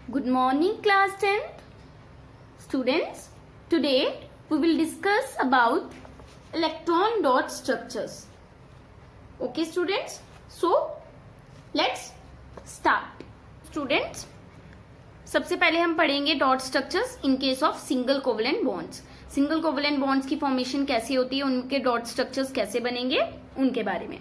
Good morning, class 10th. Students, today we will discuss about electron dot structures. Okay, students? So, let's start. Students, सबसे पहले हम पढ़ेंगे dot structures in case of single covalent bonds. Single covalent bonds की formation कैसी होती है, उनके dot structures कैसे बनेंगे, उनके बारे में.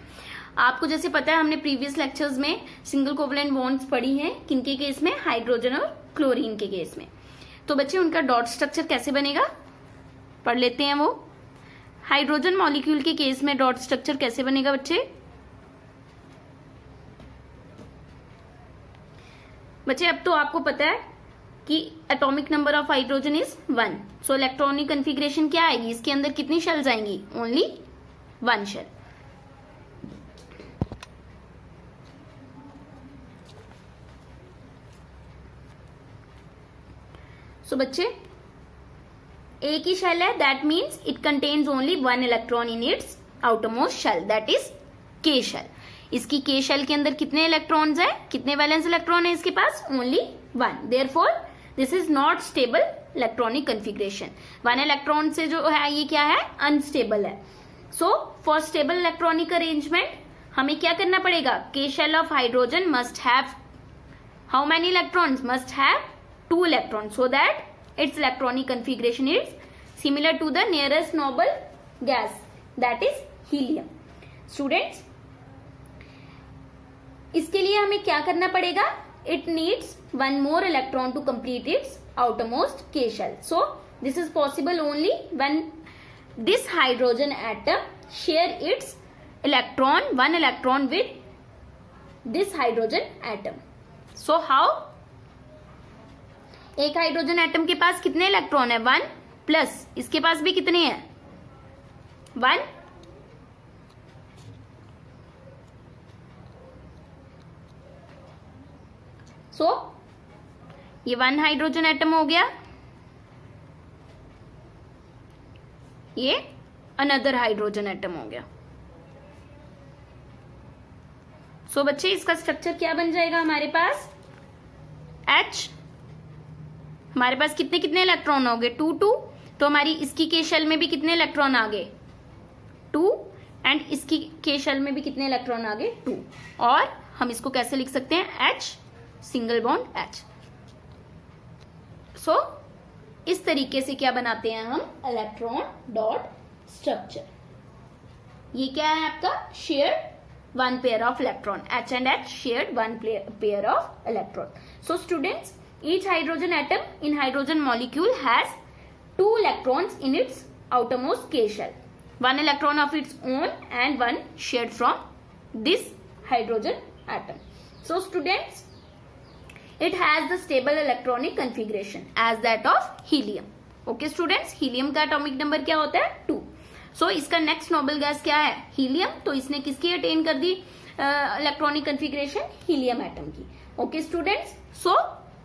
आपको जैसे पता है, हमने प्रीवियस लेक्चर्स में सिंगल कोवलेंट बॉन्ड्स पढ़ी हैं. किनके केस में? हाइड्रोजन और क्लोरीन के केस में. तो बच्चे उनका डॉट स्ट्रक्चर कैसे बनेगा पढ़ लेते हैं. वो हाइड्रोजन मॉलिक्यूल के केस में डॉट स्ट्रक्चर कैसे बनेगा बच्चे? अब तो आपको पता है कि atomic number of hydrogen is 1. So electronic configuration क्या आएगी? इसके अंदर कितनी शेल्स आएंगी? Only 1 shell. सो बच्चे, एक ही शेल है, that means it contains only 1 electron in its outermost shell, that is K shell. इसकी के शेल के अंदर कितने इलेक्ट्रॉन्स है? कितने वैलेंस इलेक्ट्रॉन है इसके पास? Only 1. Therefore this is not stable electronic configuration. 1 electron से जो है ये क्या है? अनस्टेबल है. So for stable electronic arrangement हमें क्या करना पड़ेगा? K shell of hydrogen must have how many electrons? Must have 2 electrons so that its electronic configuration is similar to the nearest noble gas, that is helium. Students, इसके लिए हमें क्या करना पड़ेगा? It needs 1 more electron to complete its outermost K shell. So this is possible only when this hydrogen atom share its electron, 1 electron with this hydrogen atom. So how? एक hydrogen atom के पास कितने electron है? 1 plus इसके पास भी कितने हैं? 1. सो ये 1 hydrogen atom हो गया, ये अनदर हाइड्रोजन एटम हो गया. सो बच्चे, इसका स्ट्रक्चर क्या बन जाएगा हमारे पास? H. हमारे पास कितने कितने इलेक्ट्रॉन हो गए? 2 2. तो हमारी इसकी के शेल में भी कितने इलेक्ट्रॉन आ गए? 2. एंड इसकी के शेल में भी कितने इलेक्ट्रॉन आ गए? 2. और हम इसको कैसे लिख सकते हैं? H single bond H. सो इस तरीके से क्या बनाते हैं हम? Electron dot structure. ये क्या है आपका? Shared 1 pair of electron. H and H shared 1 pair of electron. So students, each hydrogen atom in hydrogen molecule has 2 electrons in its outermost K shell. 1 electron of its own and 1 shared from this hydrogen atom. So students, it has the stable electronic configuration as that of helium. Okay students, helium का atomic number क्या होता है? 2. So इसका next noble gas क्या है? Helium. तो इसने किसकी attain कर दी electronic configuration? Helium atom की. Okay students, so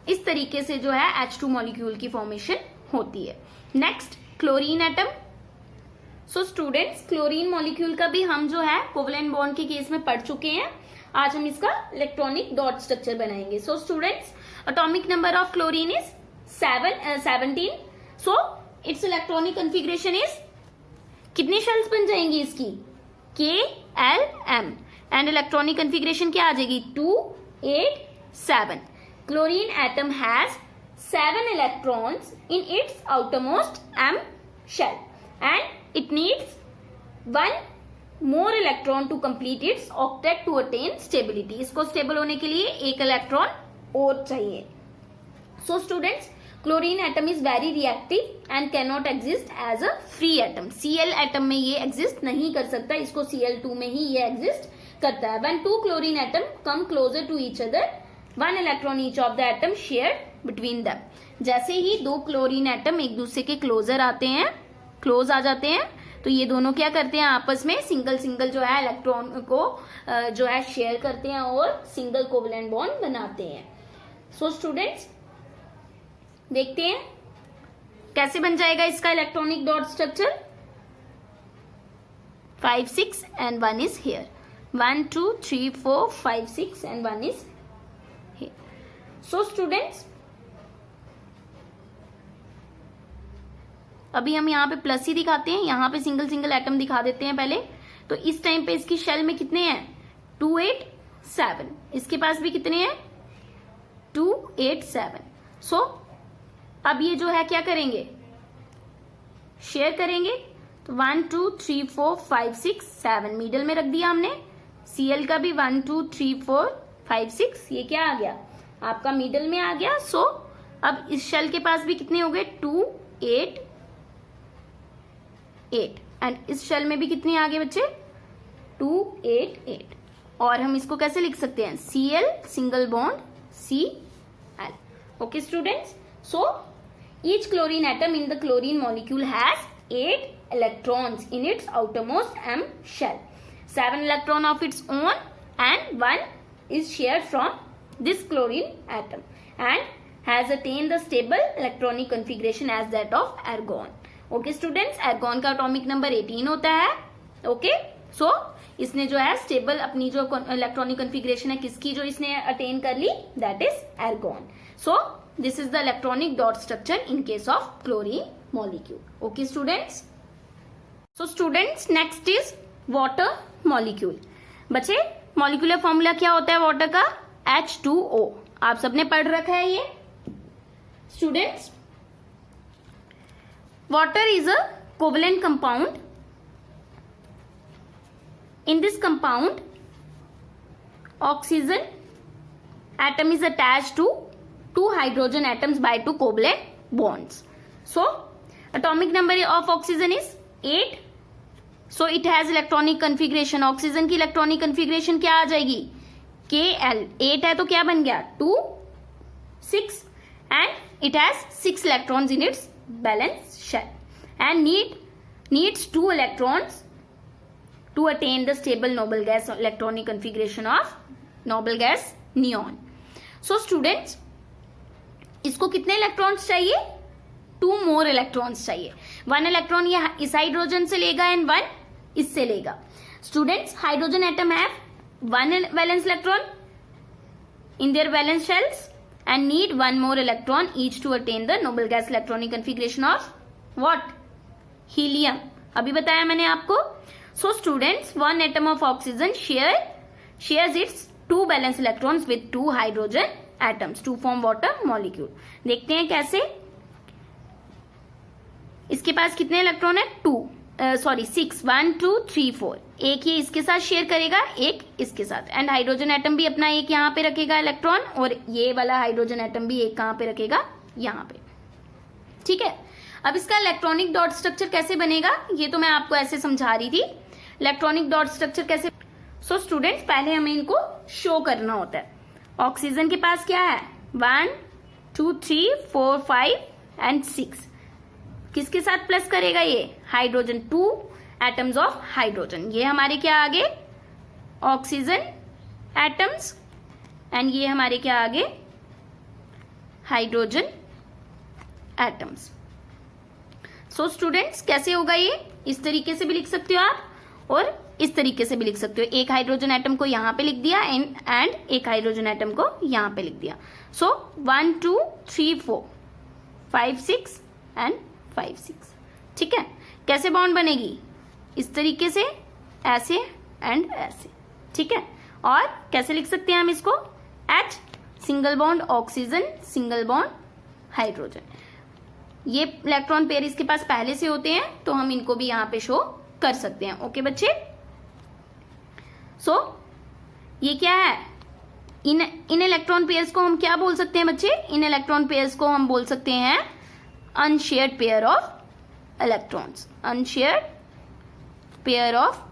इस तरीके से जो है H2 मॉलिक्यूल की फॉर्मेशन होती है. Next, chlorine atom. So students, chlorine molecule का भी हम जो है कोवलेंट बॉन्ड के केस में पढ़ चुके हैं. आज हम इसका इलेक्ट्रॉनिक डॉट स्ट्रक्चर बनाएंगे. So students, atomic number of chlorine is 17. So it's electronic configuration is, कितनी शेल्स बन जाएंगी इसकी? KLM. एंड इलेक्ट्रॉनिक कन्फिग्रेशन क्या आ जाएगी? 2 8 7. Chlorine atom has 7 electrons in its outermost M shell and it needs 1 more electron to complete its octet to attain stability. इसको stable होने के लिए 1 इलेक्ट्रॉन और चाहिए. So students, chlorine atom is very reactive and cannot exist as a free atom. Cl atom में ये exist नहीं कर सकता, इसको Cl2 में ही ये exist करता है. When 2 chlorine atom come closer to each other, 1 electron each of the atom shared between them. जैसे ही 2 क्लोरीन एटम एक दूसरे के क्लोजर आते हैं, क्लोज आ जाते हैं, तो ये दोनों क्या करते हैं? आपस में सिंगल सिंगल जो है इलेक्ट्रॉन को जो है शेयर करते हैं और सिंगल कोवलेंट बॉन्ड बनाते हैं. सो स्टूडेंट्स, देखते हैं कैसे बन जाएगा इसका electronic dot structure. 5 6 and 1 is here. 1 2 3 4 5 6 and 1 is here. So students, अभी हम यहाँ पे प्लस ही दिखाते हैं, यहाँ पे सिंगल सिंगल एटम दिखा देते हैं पहले। तो इस टाइम पे इसकी शेल में कितने हैं 287, इसके पास भी कितने हैं 287। सो अब ये जो है क्या करेंगे, शेयर करेंगे। तो 1 2 3 4 5 6 7 मिडल में रख दिया हमने। Cl का भी 1 2 3 4 5 6 ये क्या आ गया आपका मिडल में आ गया। सो अब इस शेल के पास भी कितने हो गए 2 8 8 एंड इस शेल में भी कितने आ गए बच्चे 2 8 8। और हम इसको कैसे लिख सकते हैं Cl single bond Cl। Okay students, so each chlorine atom in the chlorine molecule has 8 electrons in its outermost M shell, 7 electron of its own and 1 is shared from this chlorine atom and has attained the stable electronic configuration as that of argon. Okay students, argon का atomic number 18 होता है। Okay, so इसने जो है stable अपनी जो electronic configuration है किसकी जो इसने अटेन कर ली, that is argon. So this is the electronic dot structure in case of chlorine molecule. Okay students, so students next is water molecule. बच्चे मॉलिक्यूलर फॉर्मूला क्या होता है वाटर का, H2O। आप सबने पढ़ रखा है ये students. Water is a covalent compound. In this compound, oxygen atom is attached to 2 hydrogen atoms by 2 covalent bonds. So, atomic number of oxygen is 8. So, it has electronic configuration. Oxygen की electronic configuration क्या आ जाएगी Kl। 8 है तो क्या बन गया 2 6 and it has 6 electrons in its valence shell and needs 2 electrons to attain the stable noble gas electronic configuration of noble gas neon. So students, इसको कितने इलेक्ट्रॉन्स चाहिए 2 मोर इलेक्ट्रॉन्स चाहिए। 1 इलेक्ट्रॉन ये इस हाइड्रोजन से लेगा एंड 1 इससे लेगा। Students hydrogen atom have 1 valence electron in their valence shells and need 1 more electron each to attain the noble gas electronic configuration of what, helium। अभी बताया मैंने आपको। So students, 1 atom of oxygen shares its 2 valence electrons with 2 hydrogen atoms to form water molecule। देखते हैं कैसे। इसके पास कितने electron है 6 1 2 3 4। एक ये इसके साथ शेयर करेगा, एक इसके साथ, एंड हाइड्रोजन एटम भी अपना एक यहाँ पे रखेगा इलेक्ट्रॉन और ये वाला हाइड्रोजन एटम भी एक कहाँ पे रखेगा यहाँ पे। ठीक है, अब इसका इलेक्ट्रॉनिक डॉट स्ट्रक्चर कैसे बनेगा ये तो मैं आपको ऐसे समझा रही थी। इलेक्ट्रॉनिक डॉट स्ट्रक्चर कैसे, सो स्टूडेंट्स पहले हमें इनको शो करना होता है। ऑक्सीजन के पास क्या है 1 2 3 4 5 एंड 6। किसके साथ प्लस करेगा ये हाइड्रोजन, 2 एटम्स ऑफ हाइड्रोजन। ये हमारे क्या आगे ऑक्सीजन एटम्स एंड ये हमारे क्या आगे हाइड्रोजन एटम्स। सो स्टूडेंट्स कैसे होगा ये, इस तरीके से भी लिख सकते हो आप और इस तरीके से भी लिख सकते हो। एक हाइड्रोजन एटम को यहां पे लिख दिया एंड एक हाइड्रोजन एटम को यहां पे लिख दिया। सो 1 2 3 4 5 6 एंड 5 6। ठीक है, कैसे बॉन्ड बनेगी इस तरीके से, ऐसे एंड ऐसे। ठीक है, और कैसे लिख सकते हैं हम इसको H single bond oxygen single bond hydrogen. ये इलेक्ट्रॉन पेयर इसके पास पहले से होते हैं तो हम इनको भी यहां पे शो कर सकते हैं। ओके बच्चे, सो ये क्या है, इन इलेक्ट्रॉन पेयर्स को हम क्या बोल सकते हैं बच्चे, इन इलेक्ट्रॉन पेयर्स को हम बोल सकते हैं unshared pair of electrons, unshared pair of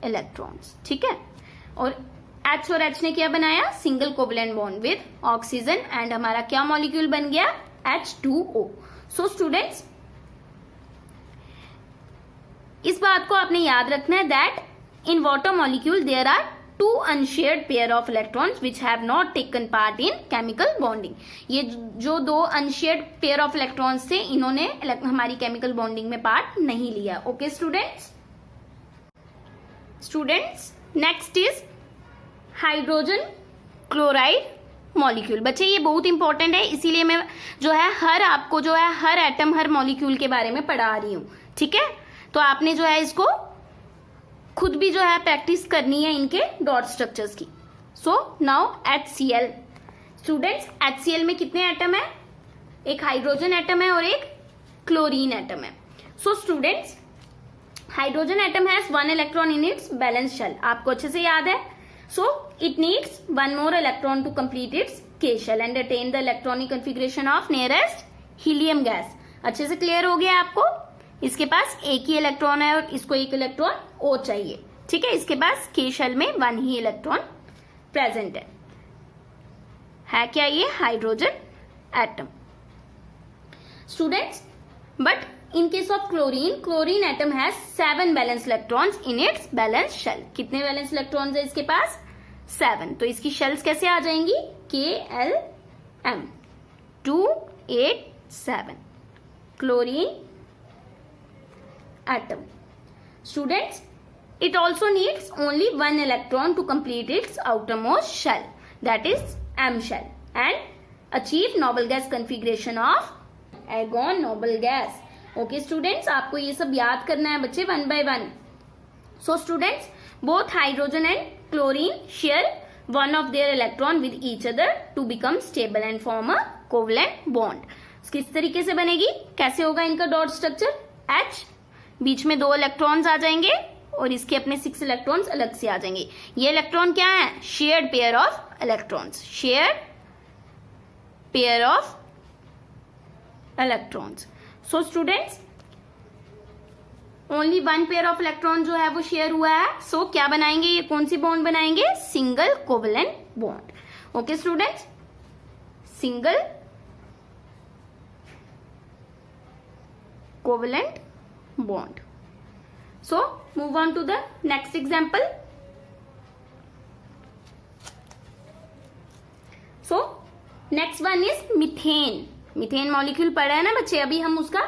electrons. ठीक है, और H और H ने क्या बनाया single covalent bond with oxygen and हमारा क्या मॉलिक्यूल बन गया H2O। सो स्टूडेंट्स इस बात को आपने याद रखना है that in water molecule there are 2 unshared pair of electrons which have not taken part in chemical bonding. ये जो 2 अनशेयर्ड पेयर ऑफ इलेक्ट्रॉन्स थे इन्होंने हमारी केमिकल बॉन्डिंग में पार्ट नहीं लिया। Okay students next is hydrogen chloride molecule. बच्चे ये बहुत इंपॉर्टेंट है, इसीलिए मैं जो है आपको जो है हर एटम हर मॉलिक्यूल के बारे में पढ़ा रही हूँ। ठीक है, तो आपने जो है इसको खुद भी जो है प्रैक्टिस करनी है इनके डॉट स्ट्रक्चर्स की। So now HCl। Students HCl में कितने एटम है? एक हाइड्रोजन एटम है और एक क्लोरीन एटम है। So students, hydrogen atom has 1 electron in its valence shell, आपको अच्छे से याद है। So it needs 1 more electron to complete its K shell and attain the electronic configuration of nearest helium gas. अच्छे से clear हो गया आपको? इसके पास एक ही इलेक्ट्रॉन है और इसको एक इलेक्ट्रॉन और चाहिए। ठीक है, इसके पास K शेल में 1 ही इलेक्ट्रॉन प्रेजेंट है क्या? ये hydrogen atom. Students, but in case of chlorine atom has 7 valence electrons in its valence shell। कितने वैलेंस इलेक्ट्रॉन्स है इसके पास? 7। तो इसकी शेल्स कैसे आ जाएंगी? KLM 2 8 7 chlorine atom। Students, it also needs only 1 electron to complete its outermost shell, that is M shell, and achieve noble gas configuration of argon noble gas। Okay students, आपको ये सब याद करना है बच्चे 1 by 1। So students, both hydrogen and chlorine share 1 of their electron with each other to become stable and form a covalent bond। किस तरीके से बनेगी? कैसे होगा इनका डॉट स्ट्रक्चर? H, बीच में 2 इलेक्ट्रॉन्स आ जाएंगे और इसके अपने 6 इलेक्ट्रॉन्स अलग से आ जाएंगे। ये इलेक्ट्रॉन क्या है? Shared pair of electrons, shared pair of electrons. So students, only 1 pair of electron जो है वो शेयर हुआ है। सो क्या बनाएंगे? ये कौन सी बॉन्ड बनाएंगे? Single covalent bond. Okay students, single covalent bond. So move on to the next example. So next one is methane. Methane molecule पढ़ा है ना बच्चे, अभी हम उसका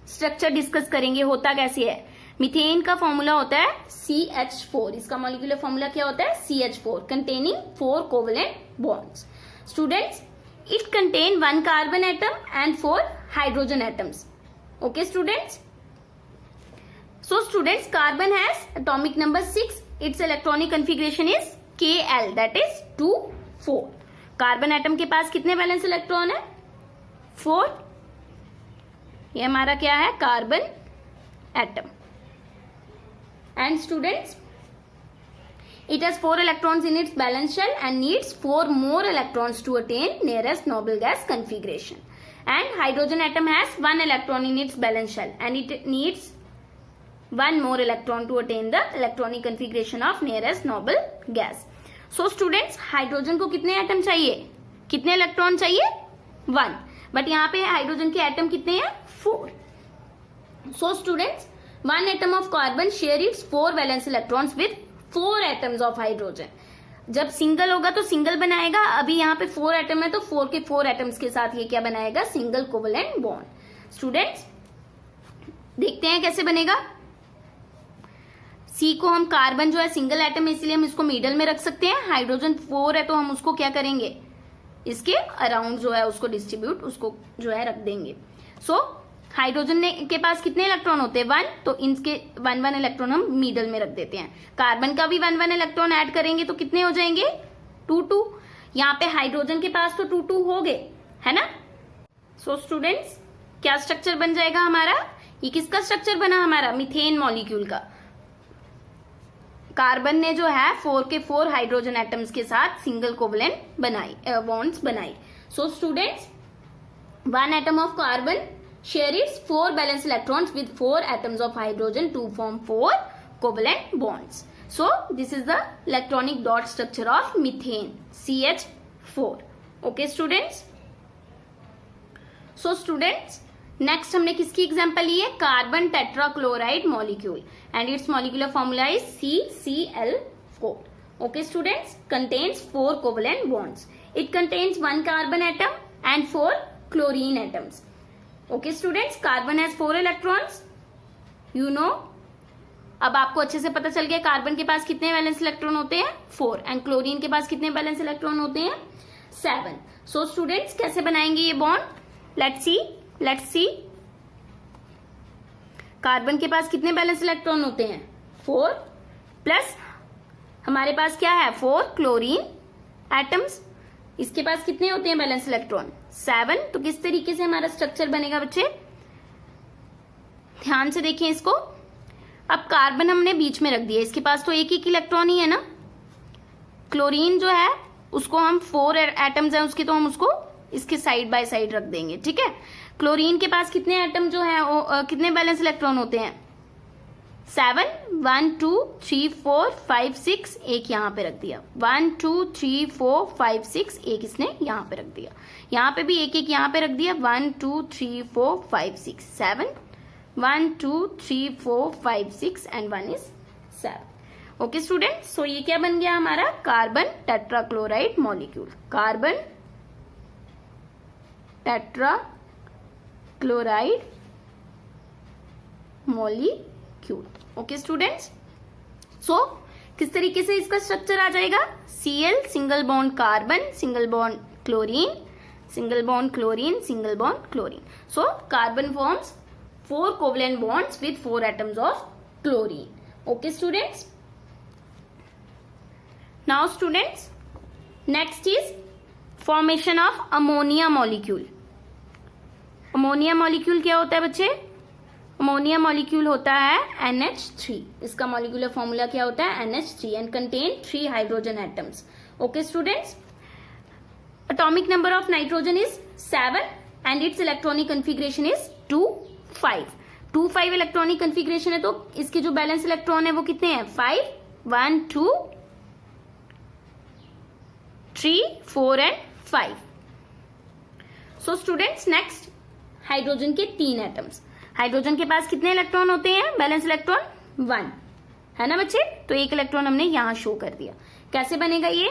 स्ट्रक्चर डिस्कस करेंगे, होता कैसे है। मीथेन का फॉर्मूला होता है CH4। इसका मॉलिक्यूलर फॉर्मूला क्या होता है? CH4 containing 4 covalent bonds. Students, it contain 1 carbon atom and 4 hydrogen atoms. Okay students, so students, carbon has atomic number 6, it's electronic configuration is KL, that is 2 4। Carbon atom के पास कितने valence electron है? 4। ये हमारा क्या है? Carbon atom. And students, it has 4 electrons in its valence shell and needs 4 more electrons to attain nearest noble gas configuration. And hydrogen atom has 1 electron in its valence shell and it needs 1 more electron to attain the electronic configuration of nearest noble gas. So students, hydrogen को कितने atom चाहिए? कितने electron चाहिए? 1। But यहाँ पे hydrogen के atom कितने हैं? 4। सो students, 1 atom of carbon share its 4 valence electrons with 4 atoms of hydrogen. जब सिंगल होगा तो सिंगल बनाएगा, अभी यहाँ पे 4 एटम है तो 4 के 4 एटम्स के साथ ये क्या बनाएगा? Single covalent bond. स्टूडेंट्स, देखते हैं कैसे बनेगा। C को हम कार्बन जो है सिंगल एटम है इसलिए हम इसको मिडल में रख सकते हैं। हाइड्रोजन 4 है तो हम उसको क्या करेंगे? इसके अराउंड जो है उसको डिस्ट्रीब्यूट, उसको जो है रख देंगे। सो हाइड्रोजन के पास कितने इलेक्ट्रॉन होते हैं? 1। तो इनके 1 इलेक्ट्रॉन हम मिडल में रख देते हैं। कार्बन का भी 1 इलेक्ट्रॉन ऐड करेंगे तो कितने हो जाएंगे? 2 यहाँ पे हाइड्रोजन के पास तो 2 हो गए, है ना। सो स्टूडेंट्स, क्या स्ट्रक्चर बन जाएगा हमारा? ये किसका स्ट्रक्चर बना हमारा? मीथेन मॉलिक्यूल का। कार्बन ने जो है 4 के 4 हाइड्रोजन एटम्स के साथ सिंगल कोवेलेंट बनाई, बॉन्ड्स बनाई। So students, 1 atom of carbon share its 4 valence electrons with 4 atoms of hydrogen to form 4 covalent bonds. So this is the electronic dot structure of methane, CH4। Okay students, so students, next हमने किसकी example ली है? Carbon tetrachloride molecule and its molecular formula is CCl4। Okay students, contains 4 covalent bonds. It contains 1 carbon atom and 4 chlorine atoms. Okay students, carbon has 4 electrons, you know. अब आपको अच्छे से पता चल गया कार्बन के पास कितने वैलेंस इलेक्ट्रॉन होते हैं? 4। एंड क्लोरीन के पास कितने वैलेंस इलेक्ट्रॉन होते हैं? 7. सो स्टूडेंट्स कैसे बनाएंगे ये बॉन्ड? Let's see. कार्बन के पास कितने बैलेंस इलेक्ट्रॉन होते हैं? 4 प्लस हमारे पास क्या है? 4 क्लोरीन एटम्स. इसके पास कितने होते हैं बैलेंस इलेक्ट्रॉन? 7. तो किस तरीके से हमारा स्ट्रक्चर बनेगा बच्चे? ध्यान से देखें इसको. अब कार्बन हमने बीच में रख दिया, इसके पास तो एक इलेक्ट्रॉन ही है ना. क्लोरीन जो है उसको हम 4 एटम्स हैं उसके, तो हम उसको इसके साइड बाय साइड रख देंगे. ठीक है. क्लोरीन के पास कितने एटम जो है कितने बैलेंस इलेक्ट्रॉन होते हैं? 7. 1 2 3 4 5 6. एक यहां पे रख दिया. 1 2 3 4 5 6. एक इसने यहां पे रख दिया. यहां पे भी एक यहां पे रख दिया. 1 2 3 4 5 6 7. 1 2 3 4 5 6 and 1 is 7. Okay student. So ये क्या बन गया हमारा? Carbon tetrachloride molecule. Carbon tetrachloride molecule. Okay students. So किस तरीके से इसका स्ट्रक्चर आ जाएगा? Cl single bond carbon, single bond chlorine, single bond chlorine, single bond chlorine. So carbon forms 4 covalent bonds with 4 atoms of chlorine. Okay students. Now students, next is formation of ammonia molecule. Ammonia molecule क्या होता है बच्चे? Ammonia molecule होता है NH3. इसका molecular formula क्या होता है? NH3 and contain 3 hydrogen atoms. Okay students. Atomic number of nitrogen is 7 and its electronic configuration is 2 5 electronic configuration है, तो इसके जो बैलेंस इलेक्ट्रॉन है वो कितने हैं? 5 1 2 3 4 and 5. So students next, hydrogen के 3 एटम्स. हाइड्रोजन के पास कितने इलेक्ट्रॉन होते हैं? बैलेंस इलेक्ट्रॉन 1 है ना बच्चे. तो एक इलेक्ट्रॉन हमने यहां शो कर दिया. कैसे बनेगा ये?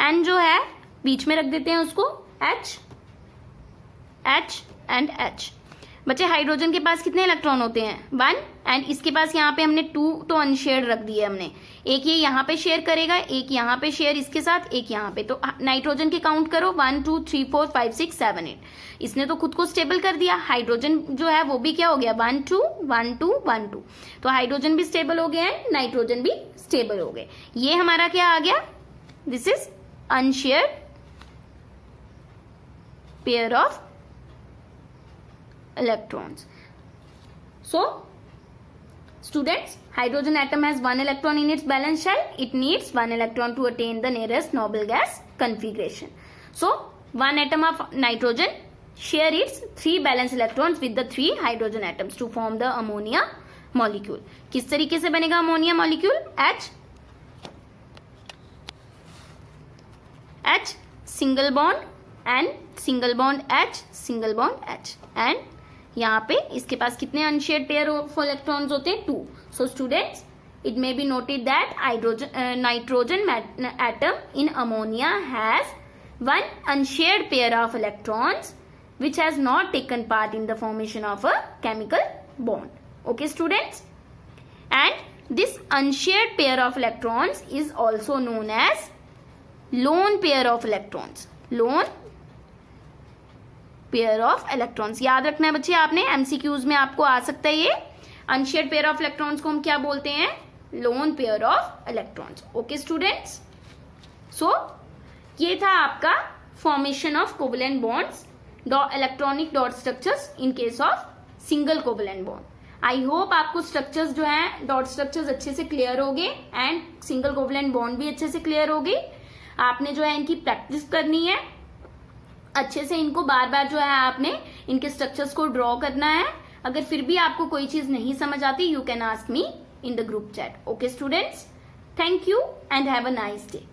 एन जो है बीच में रख देते हैं उसको. H and H. बच्चे हाइड्रोजन के पास कितने इलेक्ट्रॉन होते हैं? 1. एंड इसके पास यहाँ पे हमने 2 तो अनशेयर्ड रख दिए हमने. एक ये यहाँ पे शेयर करेगा, एक यहाँ पे शेयर इसके साथ, एक यहाँ पे. तो नाइट्रोजन के काउंट करो. 1 2 3 4 5 6 7 8. इसने तो खुद को स्टेबल कर दिया. हाइड्रोजन जो है वो भी क्या हो गया? 1 2 1 2 1 2. तो हाइड्रोजन भी स्टेबल हो गया है, नाइट्रोजन भी स्टेबल हो गए. ये हमारा क्या आ गया? This is unshared pair of electrons. So students, hydrogen atom has 1 electron in its valence shell. It needs 1 electron to attain the nearest noble gas configuration. So 1 atom of nitrogen share its 3 valence electrons with the 3 hydrogen atoms to form the ammonia molecule. किस तरीके से बनेगा ammonia molecule? H single bond and single bond H, single bond H. and यहाँ पे इसके पास कितने unshared pair of electrons होते हैं? 2. So students, it may be noted that nitrogen atom in ammonia has 1 unshared pair of electrons which has not taken part in the formation of a chemical bond. Okay students, and this unshared pair of electrons is also known as lone pair of electrons. Lone pair of electrons. याद रखना है बच्चे आपने, MCQs में आपको आ सकता है ये. अनशेयर्ड पेयर ऑफ इलेक्ट्रॉन्स को हम क्या बोलते हैं? Lone pair of electrons. Okay students. So ये था आपका formation of covalent bonds, electronic dot structures in case of single covalent bond. I hope आपको स्ट्रक्चर्स जो है डॉट स्ट्रक्चर्स अच्छे से क्लियर हो गए एंड सिंगल कोवेलेंट बॉन्ड भी अच्छे से क्लियर हो गई. आपने जो है इनकी प्रैक्टिस करनी है अच्छे से. इनको बार बार जो है आपने इनके स्ट्रक्चर्स को ड्रॉ करना है. अगर फिर भी आपको कोई चीज नहीं समझ आती, you can ask me in the group chat. Okay students, thank you and have a nice day.